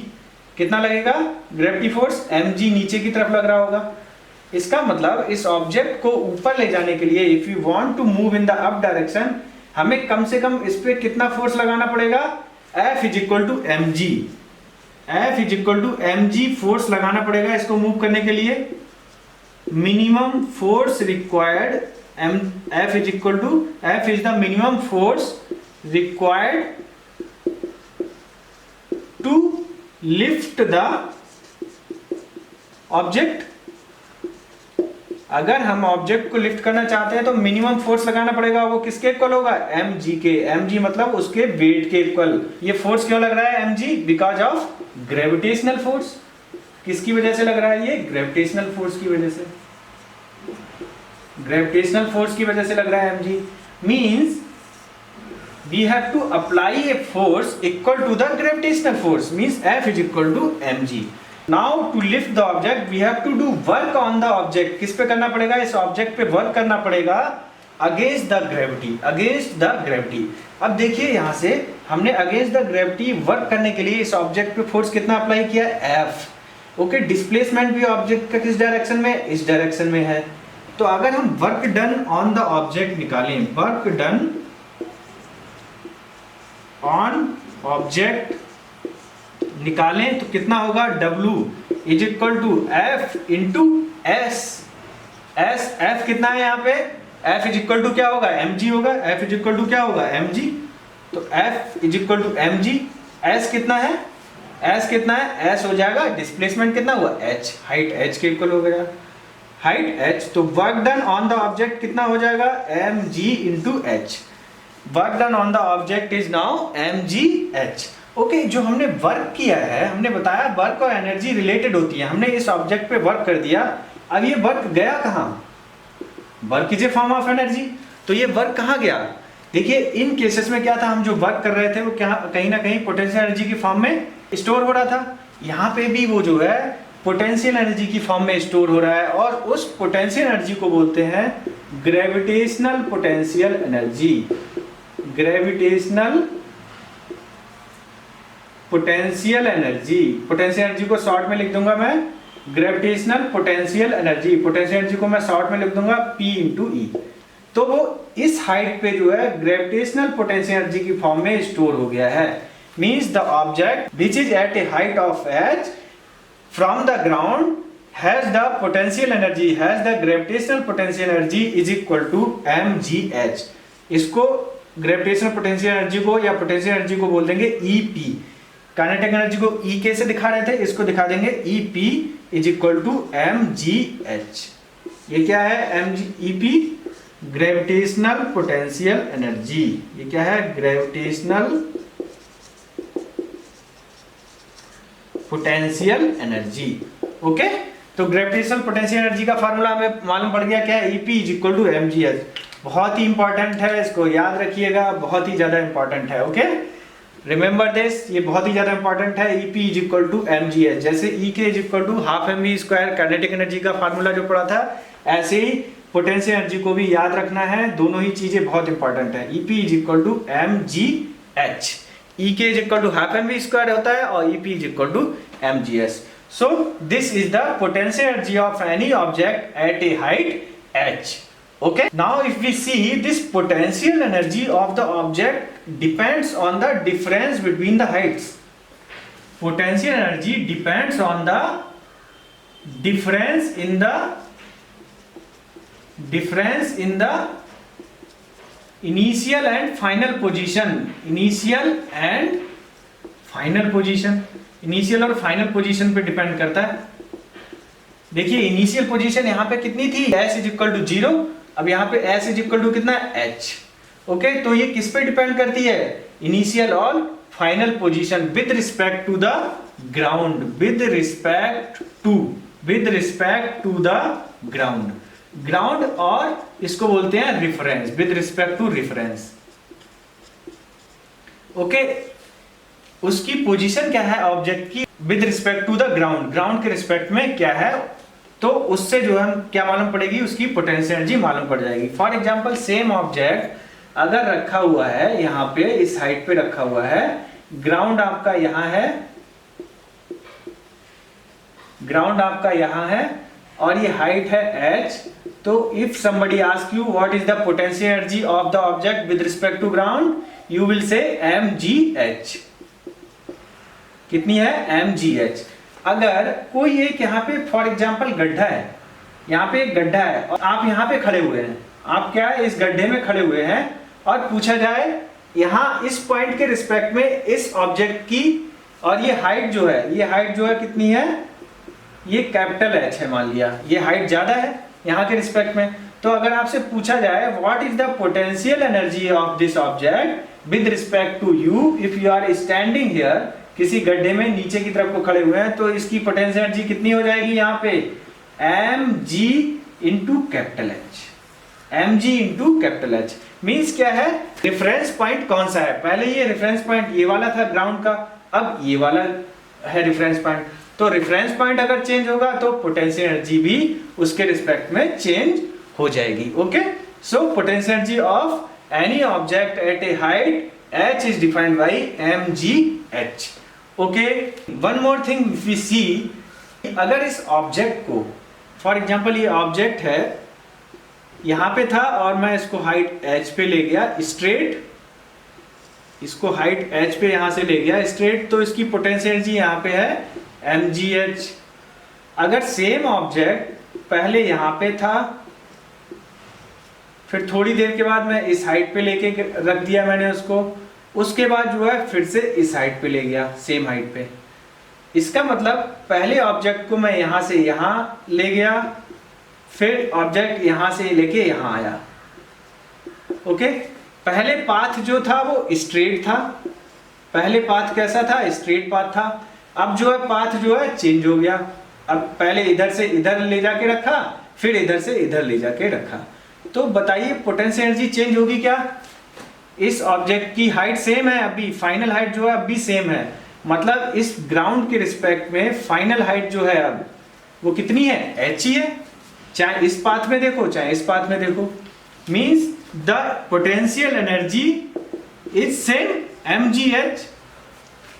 कितना लगेगा ग्रेविटी फोर्स, mg नीचे की तरफ लग रहा होगा। इसका मतलब इस ऑब्जेक्ट को ऊपर ले जाने के लिए, if you want to move in the up direction, हमें कम से कम इस पे कितना फोर्स लगाना पड़ेगा, F is equal to m g, F is equal to m g force लगाना पड़ेगा इसको मूव करने के लिए। Minimum force required F is equal to, F is the minimum force required to lift the object. अगर हम ऑब्जेक्ट को लिफ्ट करना चाहते हैं तो मिनिमम फोर्स लगाना पड़ेगा, वो किसके इक्वल होगा, mg के। mg मतलब उसके वेट के इक्वल। ये फोर्स क्यों लग रहा है mg? Because of gravitational force. किसकी वजह से लग रहा है ये? ग्रेविटेशनल फोर्स की वजह से। ग्रेविटेशनल फोर्स की वजह से लग रहा है mg। Means we have to apply a force equal to the gravitational force, means F is equal to mg। Now to lift the object we have to do work on the object। किस पे करना पड़ेगा? इस ऑब्जेक्ट पे वर्क करना पड़ेगा against the gravity, against the gravity. अब देखिए यहां से हमने अगेंस्ट द ग्रेविटी वर्क करने के लिए इस ऑब्जेक्ट पे फोर्स कितना अप्लाई किया? F। ओके, डिस्प्लेसमेंट भी ऑब्जेक्ट का किस डायरेक्शन में? इस डायरेक्शन में है। तो अगर हम work done on the object निकालें, वर्क डन ऑन ऑब्जेक्ट निकालें तो कितना होगा? W is equal to F into S। F कितना है यहाँ पे? F इज इक्वल टू क्या होगा? mg होगा। F इज इक्वल टू क्या होगा? mg। तो F is equal to mg। S कितना है? S कितना है? S हो जाएगा डिस्प्लेसमेंट कितना हुआ? h, हाइट h के इक्वल हो गया, हाइट h। तो work done on the object कितना हो जाएगा? mg into h। Work done on the object is now mgh। Okay, जो हमने वर्क किया है, हमने बताया वर्क और एनर्जी रिलेटेड होती है। हमने इस ऑब्जेक्ट पे वर्क कर दिया। अब ये वर्क गया कहाँ? Work is a form of energy. तो ये वर्क कहाँ गया? देखिए इन केसेस में क्या था, हम जो वर्क कर रहे थे वो कहीं ना कहीं पोटेंशियल एनर्जी की फॉर्म में स्टोर हो रहा था। यहाँ पे भी वो जो है पोटेंशियल एनर्जी की फॉर्म में स्टोर हो रहा है, और उस पोटेंशियल एनर्जी को बोलते हैं gravitational potential energy. Gravitational potential energy, potential energy को शॉर्ट में लिख दूंगा मैं gravitational potential energy. Potential energy को मैं शॉर्ट में लिख दूंगा P इंटू ई। तो वो इस हाइट पे जो है ग्रेविटेशनल पोटेंशियल एनर्जी की फॉर्म में स्टोर हो गया है। Means the object which is at a height of h from the ground has the potential energy, has the gravitational potential energy is equal to mgh। इसको ग्रेविटेशनल पोटेंशियल एनर्जी को या पोटेंशियल एनर्जी को बोल देंगे EP। काइनेटिक एनर्जी को E के से दिखा रहे थे, इसको दिखा देंगे EP is equal to mgh। ये क्या है? EP gravitational potential energy. ये क्या है? Gravitational potential energy. ओके, तो ग्रेविटेशनल पोटेंशियल एनर्जी का फार्मूला हमें मालूम पड़ गया क्या है? EP is equal to mgh। बहुत ही इंपॉर्टेंट है, इसको याद रखिएगा, बहुत ही ज्यादा इंपॉर्टेंट है। ओके, रिमेंबर दिस, ये बहुत ही ज्यादा इंपॉर्टेंट है। EP is equal to mgh। जैसे E k is equal to half mv square kinetic energy का फार्मूला जो पढ़ा था, ऐसे ही पोटेंशियल एनर्जी को भी याद रखना है। दोनों ही चीजें बहुत इंपॉर्टेंट है। EP is equal to mgh। E k is equal to half mv square होता है और EP is equal to mgh। So this is the potential energy of any object at a height h। Okay, now if we see this potential energy of the object depends on the difference between the heights. Potential energy depends on the difference in the initial and final position. Initial and final position, initial और final position पे depend करता है। देखिए इनिशियल पोजीशन यहाँ पे कितनी थी? s is equal to 0। अब यहाँ पे s इज इक्वल टू कितना है? h। ओके, तो ये किस पे डिपेंड करती है? इनिशियल और final position with respect to the ground, with respect to the ground. Ground और इसको बोलते हैं reference, with respect to reference. Okay, उसकी पोजीशन क्या है ऑब्जेक्ट की with respect to the ground, ground के रिस्पेक्ट में क्या है, तो उससे जो है क्या मालूम पड़ेगी? उसकी पोटेंशियल एनर्जी मालूम पड़ जाएगी। फॉर एग्जांपल सेम ऑब्जेक्ट अगर रखा हुआ है यहाँ पे, इस हाइट पे रखा हुआ है, ग्राउंड आपका यहाँ है, ग्राउंड आपका यहाँ है और ये हाइट है h। तो if somebody ask you what is the potential energy of the object with respect to ground, you will say mgh। कितनी है, mgh। अगर कोई एक यहाँ पे फॉर एग्जांपल गड्ढा है, यहाँ पे एक गड्ढा है और आप यहाँ पे खड़े हुए हैं, आप क्या है इस गड्ढे में खड़े हुए हैं और पूछा जाए यहाँ इस पॉइंट के रिस्पेक्ट में इस ऑब्जेक्ट की, और ये हाइट जो है कितनी है, ये कैपिटल एच है, मान लिया ये हाइट ज्यादा है यहाँ के रिस्पेक्ट में। तो अगर आपसे पूछा जाए what is the potential energy of this object with respect to you if you are standing here, किसी गड्ढे में नीचे की तरफ को खड़े हुए हैं, तो इसकी पोटेंशियल एनर्जी कितनी हो जाएगी यहाँ पे, mg into capital H, mg into capital H. Means क्या है, रेफरेंस पॉइंट कौन सा है, पहले ये रेफरेंस पॉइंट ये वाला था ग्राउंड का, अब ये वाला है रेफरेंस पॉइंट। तो रेफरेंस पॉइंट अगर चेंज होगा तो पोटेंशियल एनर्जी भी उसके रिस्पेक्ट में चेंज हो जाएगी। Okay, so potential energy of any object at a height h is defined by mgh। Okay, one more thing we see, अगर इस ऑब्जेक्ट को फॉर एग्जांपल ये ऑब्जेक्ट है यहाँ पे था और मैं इसको हाइट h पे ले गया स्ट्रेट, इसको हाइट h पे यहाँ से ले गया स्ट्रेट, तो इसकी पोटेंशियल एनर्जी यहाँ पे है mgh। अगर सेम ऑब्जेक्ट पहले यहाँ पे था, फिर थोड़ी देर के बाद मैं इस हाइट पे लेके रख दिया मैंने उसको, उसके बाद जो है फिर से इस हाइट पे ले गया सेम हाइट पे, इसका मतलब पहले ऑब्जेक्ट को मैं यहाँ से यहाँ ले गया, फिर ऑब्जेक्ट यहाँ से लेके यहाँ आया। ओके, पहले पाथ जो था वो स्ट्रेट था, पहले पाथ कैसा था, स्ट्रेट पाथ था। अब जो है पाथ जो है चेंज हो गया, अब पहले इधर से इधर ले जाके रखा, फिर इधर से इधर ले जाके रखा। तो बताइए पोटेंशियल एनर्जी चेंज होगी क्या? इस ऑब्जेक्ट की हाइट सेम है, अभी फाइनल हाइट जो है अभी सेम है, मतलब इस ग्राउंड के रिस्पेक्ट में फाइनल हाइट जो है अब वो कितनी है, h ही है, चाहे इस पाथ में देखो चाहे इस पाथ में देखो। Means the potential energy is same mgh।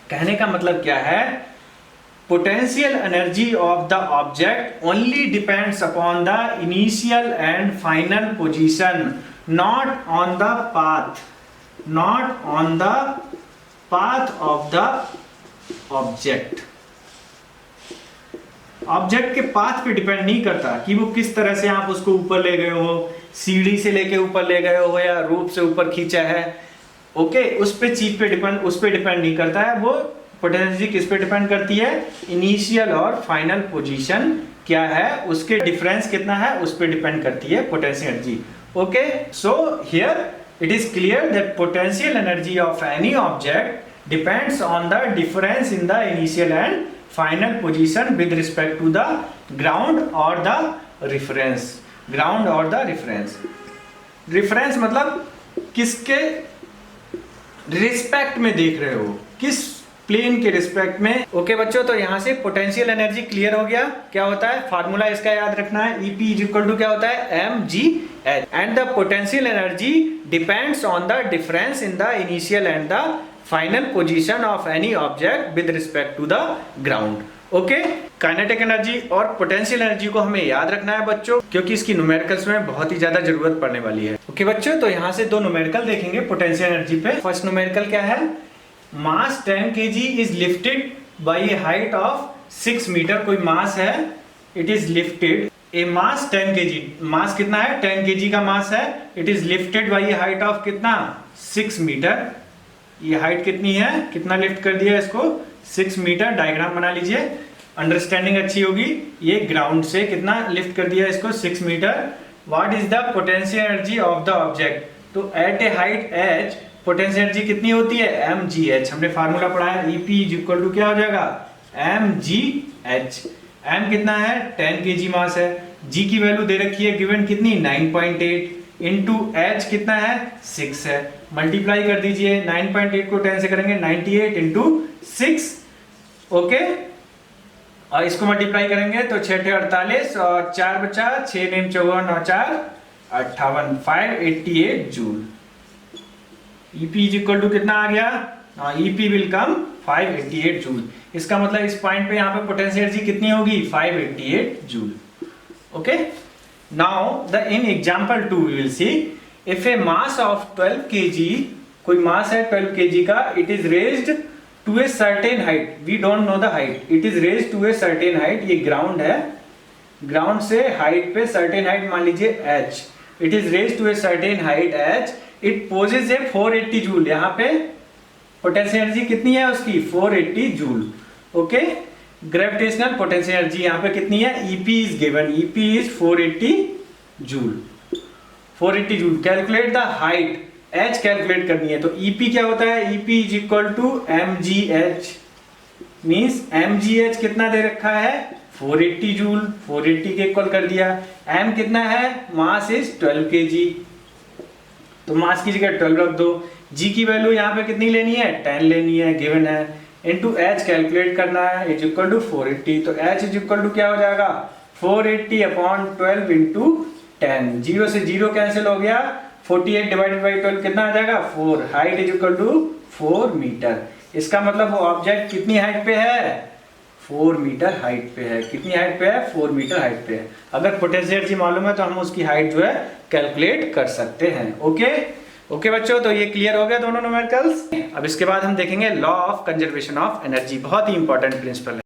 कहने का मतलब क्या है, potential energy of the object only depends upon the initial and final position, not on the path, not on the path of the object. Object के पाथ पे डिपेंड नहीं करता कि वो किस तरह से आप उसको ऊपर ले गए हो, सीढ़ी से लेके ऊपर ले गए हो या रोप से ऊपर खींचा है। ओके, उस पे चीज पे डिपेंड, उस पे डिपेंड नहीं करता है। वो पोटेंशियल एनर्जी किस पे डिपेंड करती है, इनिशियल और फाइनल पोजीशन क्या है, उसके डिफरेंस कितना है, उस पे डिपेंड करती है potential energy. Okay, so here it is clear that potential energy of any object depends on the difference in the initial and final position with respect to the ground or the reference, ground or the reference। reference मतलब किसके रिस्पेक्ट में देख रहे हो, किस प्लेन के रिस्पेक्ट में। ओके बच्चों, तो यहाँ से पोटेंशियल एनर्जी क्लियर हो गया। क्या होता है फार्मूला इसका याद रखना है, EP इज इक्वल टू क्या होता है, mgh, and the potential energy depends on the difference in the initial and the final position of any object with respect to the ground. Okay, kinetic energy और पोटेंशियल एनर्जी को हमें याद रखना है बच्चों, क्योंकि इसकी न्यूमेरिकल्स में बहुत ही ज्यादा जरूरत पड़ने वाली है। ओके बच्चों, तो यहाँ से दो न्यूमेरिकल देखेंगे पोटेंशियल एनर्जी पे। फर्स्ट न्यूमेरिकल क्या है, mass 10 kg is lifted by a height of 6 metre. कोई मास है, it is lifted a mass 10 kg, mass कितना है, 10 kg का मास है, it is lifted by a height of कितना, 6 मीटर। ये हाइट कितनी है, कितना लिफ्ट कर दिया इसको, 6 मीटर। डायग्राम बना लीजिए, अंडरस्टैंडिंग अच्छी होगी। ये ग्राउंड से कितना लिफ्ट कर दिया इसको, 6 metre. What is the potential energy of the object, तो at a height h potential energy कितनी होती है, mgh। हमने फार्मूला पढ़ा है, EP इज इक्वल टू क्या हो जाएगा, mgh। m कितना है, 10 kg मास है, g की वैल्यू दे रखी है गिवन कितनी, 9.8 इंटू h कितना है, 6 है। मल्टीप्लाई कर दीजिए, 9.8 को 10 से करेंगे 98 इंटू 6। ओके, और इसको मल्टीप्लाई करेंगे तो 6 48 और 4 बचा, 6 नेम 54 और 4 58, 588 joule. EP is equal to कितना आ गया, EP विल कम 588 जूल। इसका मतलब इस पॉइंट पे यहाँ पे पोटेंशियल एनर्जी कितनी होगी, 588 joule. Okay, now the in example 2 we will see if a mass of 12 kg, कोई मास है 12 kg का, it is raised to a certain height, we don't know the height, it is raise to a certain height, ये ग्राउंड है, ग्राउंड से हाइट पे सर्टेन हाइट मान लीजिए h, it is raise to a certain height h, it possess a 480 joule, यहाँ पे पोटेंशियल एनर्जी कितनी है उसकी 480 joule, okay. Gravitational potential energy यहाँ पे कितनी है, EP is given, EP is 480 joule, 480 joule. Calculate the height, h calculate करनी है, तो EP क्या होता है, EP is equal to mgh, means mgh कितना दे रखा है 480 जूल, 480 के इक्वल कर दिया। m कितना है, मास इज 12 kg, तो मास की जगह 12 रख दो। g की वैल्यू यहाँ पे कितनी लेनी है, 10 लेनी है, गिवन है, इनटू h कैलकुलेट करना है, इज इक्वल टू 480, तो h इज इक्वल टू क्या हो जाएगा 480 अपॉन 12 इंटू 10, 0 से 0 कैंसिल हो गया, 48 डिवाइडेड बाई 12 कितना आ जाएगा 4, height is equal to 4 metre. इसका मतलब वो ऑब्जेक्ट कितनी हाइट पे है, 4 मीटर हाइट पे है, कितनी हाइट पे है 4 मीटर हाइट पे है। अगर पोटेंशियल एनर्जी मालूम है तो हम उसकी हाइट जो है कैलकुलेट कर सकते हैं, ओके। ओके बच्चों, तो ये क्लियर हो गया दोनों न्यूमेरिकल्स। अब इसके बाद हम देखेंगे law of conservation of energy, बहुत ही इंपॉर्टेंट प्रिंसिपल है।